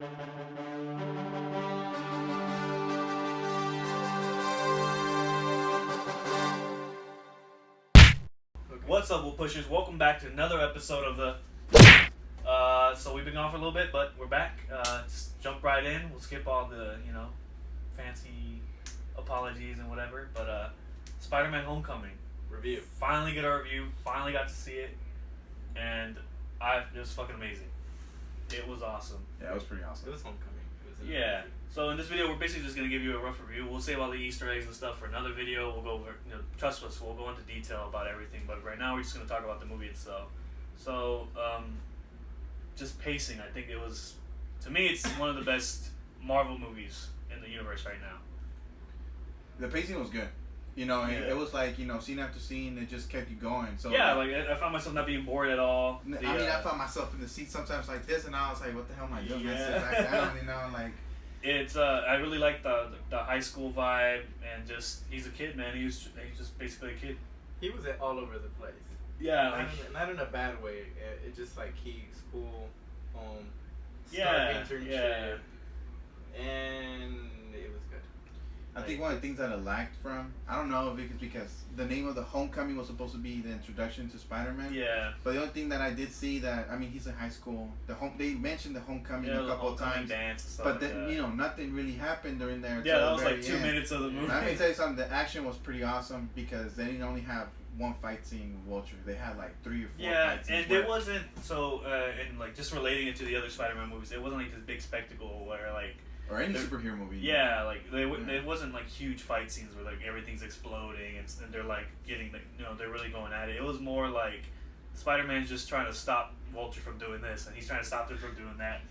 What's up, WHA-POOSHERS? Welcome back to another episode of the... So we've been gone for a little bit, but we're back. Just jump right in. We'll skip all the, fancy apologies and whatever. But Spider-Man Homecoming Review. Finally get a review. Finally got to see it. And it was fucking amazing. It was awesome. Yeah, it was pretty awesome. It was Homecoming. Yeah. So in this video, we're basically just going to give you a rough review. We'll save all the Easter eggs and stuff for another video. We'll go over, trust us, we'll go into detail about everything. But right now, we're just going to talk about the movie itself. So, just pacing. I think it was, to me, it's one of the best Marvel movies in the universe right now. The pacing was good. It was like, scene after scene, it just kept you going. So yeah, I found myself not being bored at all. I found myself in the seat sometimes like this, and I was like, what the hell am I doing? I sit back down, like... It's I really like the high school vibe, and just he's a kid, man. He's just basically a kid. He was all over the place. Yeah, not in a bad way. It just like school, home, internship, and it was good. I think one of the things that I lacked from, I don't know if it's because the name of the Homecoming was supposed to be the introduction to Spider-Man. Yeah. But the only thing that I did see he's in high school. They mentioned the Homecoming a couple of times. Dance and stuff but like then, nothing really happened during there. Yeah, that was like 2 minutes of the movie. Let me tell you something. The action was pretty awesome because they didn't only have one fight scene with Vulture. They had like 3 or 4 fight scenes. Yeah, and it wasn't so. And like just relating it to the other Spider-Man movies, it wasn't like this big spectacle where like. Or any superhero movie. Yeah, like it wasn't like huge fight scenes where like everything's exploding and they're like getting they're really going at it. It was more like Spider-Man's just trying to stop Vulture from doing this and he's trying to stop him from doing that.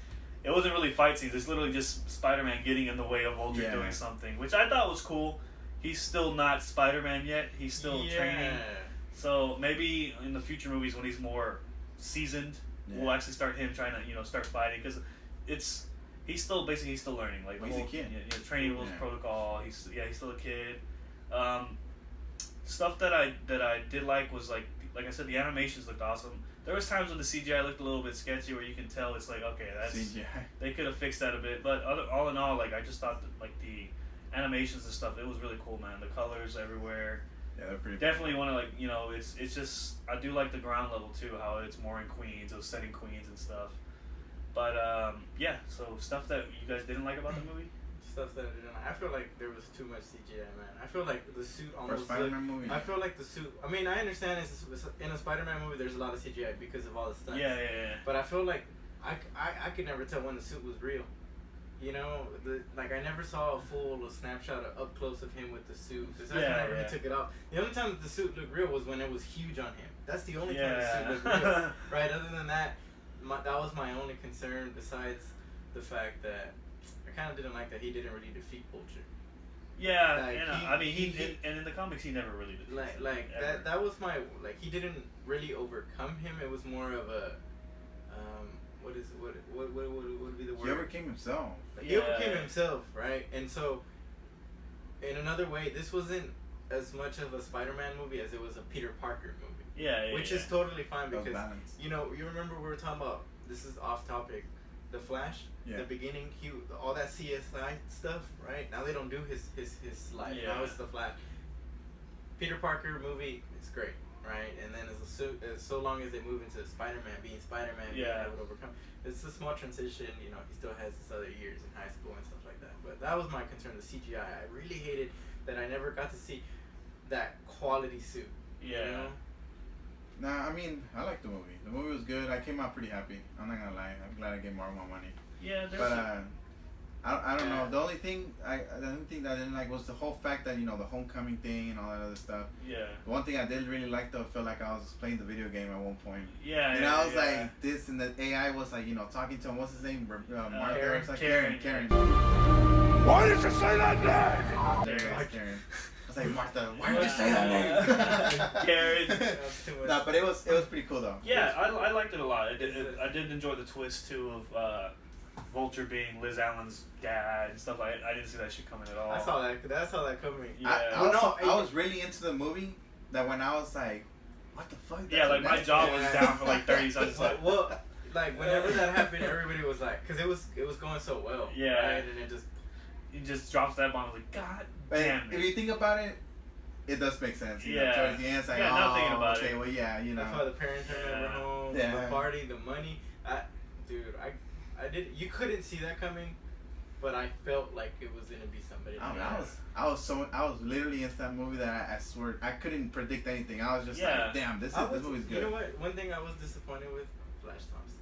It wasn't really fight scenes. It's literally just Spider-Man getting in the way of Vulture doing something, which I thought was cool. He's still not Spider-Man yet. He's still training. So maybe in the future movies when he's more seasoned, we'll actually start him trying to start fighting because he's still learning. Like he's a kid. Training rules protocol. He's still a kid. Stuff that I did like was like I said, the animations looked awesome. There was times when the CGI looked a little bit sketchy, where you can tell it's like, okay, that's CGI. They could have fixed that a bit. But all in all, like I just thought that, like the animations and stuff, it was really cool, man. The colors everywhere. Yeah, they're pretty. Definitely want to it's just I do like the ground level too. How it's more in Queens. It was set in Queens and stuff. But so stuff that you guys didn't like about the movie? Stuff that I didn't like. I feel like there was too much CGI, man. I feel like the suit almost. For a Spider-Man movie. I feel like the suit. I mean, I understand in a Spider-Man movie, there's a lot of CGI because of all the stunts. Yeah. But I feel like I could never tell when the suit was real. I never saw a full snapshot up close of him with the suit. Because that's whenever he took it off. The only time the suit looked real was when it was huge on him. That's the only time the suit looked real. Right? Other than that. That was my only concern, besides the fact that I kind of didn't like that he didn't really defeat Vulture. Yeah, he did, and in the comics he never really did. That was my he didn't really overcome him. It was more of a what would be the word? He overcame himself. He overcame himself, right? And so, in another way, this wasn't as much of a Spider-Man movie as it was a Peter Parker movie. Which is totally fine because you remember we were talking about, this is off topic, the Flash, the beginning, all that CSI stuff, right? Now they don't do his life. Now it's the Flash. Peter Parker movie is great, right? And then as so long as they move into Spider-Man being Spider-Man, being able to overcome. It's a small transition. He still has his other years in high school and stuff like that. But that was my concern, the CGI. I really hated that I never got to see that quality suit. Nah, I mean, I liked the movie. The movie was good. I came out pretty happy. I'm not gonna lie. I'm glad I gave more money. Yeah, I don't know. The only thing that I didn't like was the whole fact that the Homecoming thing and all that other stuff. Yeah. The one thing I did really like though, felt like I was playing the video game at one point. Yeah. And I was like this, and the AI was like talking to him. What's his name? Mark. Karen. Why did you say that name? Karen. I was like, Martha, why did you say that name? Karen. No, but it was pretty cool though. Yeah, I liked it a lot. I did enjoy the twist too of Vulture being Liz Allen's dad and stuff like that. I didn't see that shit coming at all. I saw that coming. Yeah. I was really into the movie that when I was like, what the fuck? Yeah, like my jaw was down for like 30 seconds. Like, well, like whenever that happened, everybody was like, because it was going so well. Yeah. Right? And it just. He just drops that bomb. Like, God damn it. If you think about it, it does make sense. You yeah. know, towards the end, it's like, not thinking about okay, it. well, yeah, you know. That's why the parents are never home. Yeah. The party, the money. I did. You couldn't see that coming, but I felt like it was gonna be somebody. I was literally into that movie that I swear I couldn't predict anything. I was just like, damn, this movie's good. You know what? One thing I was disappointed with, Flash Thompson.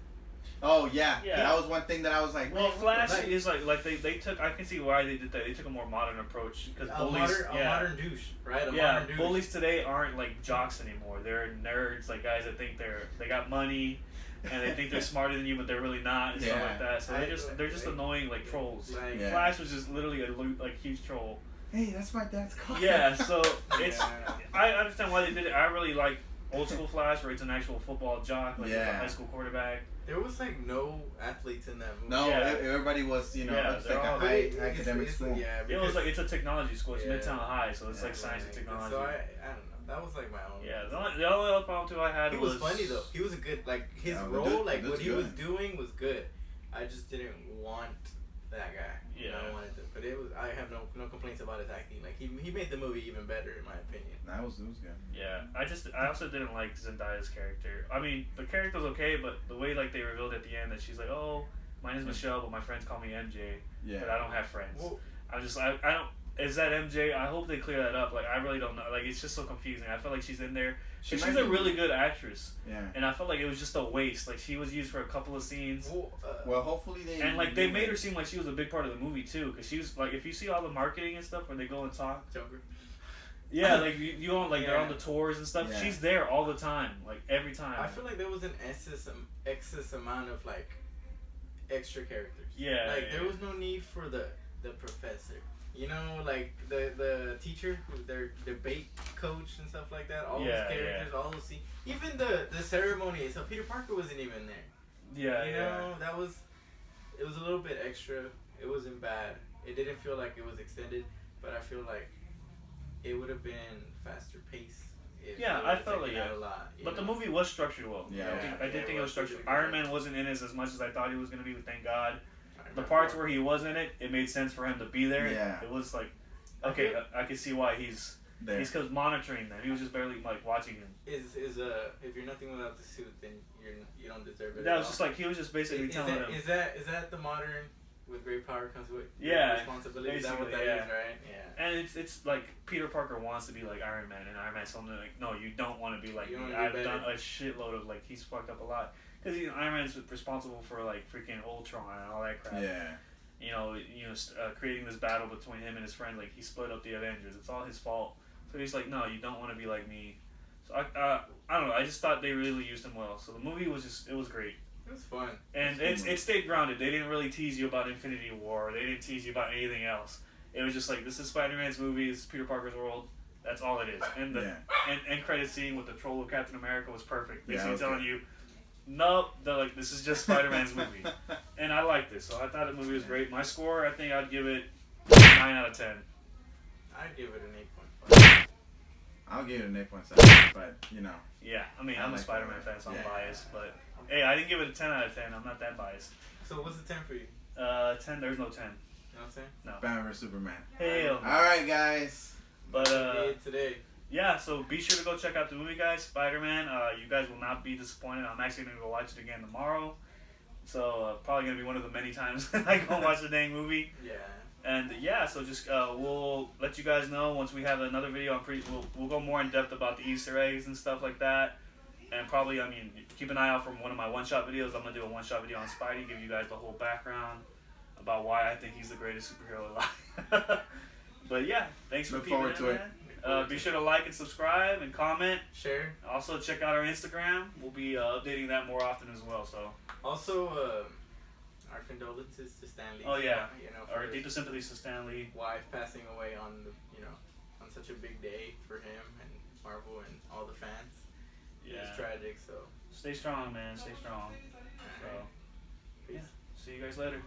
Oh yeah, that was one thing that I was like. Well, Flash is like they took. I can see why they did that. They took a more modern approach because bullies, a modern douche, right? Modern douche. Bullies today aren't like jocks anymore. They're nerds, like guys that think they got money. And they think they're smarter than you, but they're really not, and stuff like that. So they're just annoying like trolls. Flash was just literally a huge troll. Hey, that's my dad's car. Yeah, so it's I understand why they did it. I really like old school Flash, where it's an actual football jock, like he's a high school quarterback. There was like no athletes in that movie. No, everybody was it's like a high academic school. Yeah, it was like it's a technology school. It's Midtown High, so it's like science and technology. So I don't know. That was like my own. Yeah, the only other problem too I had was... He was funny though. He was a good, like, his role, like, what he was doing was good. I just didn't want that guy. Yeah. I wanted to, but I have no complaints about his acting. Like, he made the movie even better, in my opinion. It was good. Yeah, I also didn't like Zendaya's character. I mean, the character was okay, but the way, like, they revealed at the end that she's like, oh, my name's Michelle, but my friends call me MJ. Yeah. But I don't have friends. Well, I don't... Is that MJ? I hope they clear that up. Like, I really don't know. Like, it's just so confusing. I feel like she's in there. She's a really good actress. Yeah. And I felt like it was just a waste. Like, she was used for a couple of scenes. Well, hopefully they... And, like, they made her seem like she was a big part of the movie, too. Because she was, like, if you see all the marketing and stuff where they go and talk... Joker. Yeah, like, you don't, like, they're on the tours and stuff. Yeah. She's there all the time. Like, every time. I feel like there was an excess amount of, like, extra characters. Yeah. Like, there was no need for the professor. You know, like the teacher, their debate coach and stuff like that. All those characters, all those scenes. Even the ceremony. So Peter Parker wasn't even there. Yeah. You know, it was a little bit extra. It wasn't bad. It didn't feel like it was extended, but I feel like it would have been faster paced. I felt like a lot. But the movie was structured well. I did think it was structured. Iron Man wasn't in it as much as I thought he was going to be. Thank God. The parts where he was in it, it made sense for him to be there. Yeah. It was like, okay, I can see why he's there. He's monitoring them. He was just barely like watching him. If you're nothing without the suit, then you don't deserve it. That was just like he was just basically telling him. Is that the modern with great power comes with responsibility? Is that what that is, right? Yeah. And it's like Peter Parker wants to be like Iron Man, and Iron Man's something like, no, you don't want to be like me. I've done a shitload of like he's fucked up a lot. Because Iron Man's responsible for like freaking Ultron and all that crap. Yeah. You know, creating this battle between him and his friend. Like he split up the Avengers. It's all his fault. So he's like, no, you don't want to be like me. So I don't know. I just thought they really used him well. So the movie was it was great. It was fun. And it stayed grounded. They didn't really tease you about Infinity War. They didn't tease you about anything else. It was just like, this is Spider-Man's movie. This is Peter Parker's world. That's all it is. And the end credit scene with the troll of Captain America was perfect. Basically telling you. Nope, like this is just Spider-Man's movie, and I liked it. So I thought the movie was great. My score, I think I'd give it 9 out of 10. I'd give it an 8.5. I'll give it an 8.7, but you know. Yeah, I mean I'm a Spider-Man fan, so I'm biased. But hey, I didn't give it a 10 out of 10. I'm not that biased. So what's the 10 for you? 10. There's no 10. No 10? No. Batman vs Superman. Hell. All right, guys. But today. Yeah, so be sure to go check out the movie, guys. Spider-Man. You guys will not be disappointed. I'm actually going to go watch it again tomorrow. So probably going to be one of the many times I go watch the dang movie. Yeah. And so just we'll let you guys know once we have another video. We'll go more in depth about the Easter eggs and stuff like that. And probably, keep an eye out for one of my one-shot videos. I'm going to do a one-shot video on Spidey, give you guys the whole background about why I think he's the greatest superhero alive. But yeah, thanks for peeping in. Look forward to it. Be sure to like and subscribe and comment. Share. Also check out our Instagram. We'll be updating that more often as well. So. Also, our condolences to Stanley. Oh yeah. Our deepest sympathies to Stanley. Wife passing away on on such a big day for him and Marvel and all the fans. Yeah. It's tragic. So. Stay strong, man. Stay strong. So. Peace. Yeah. See you guys later.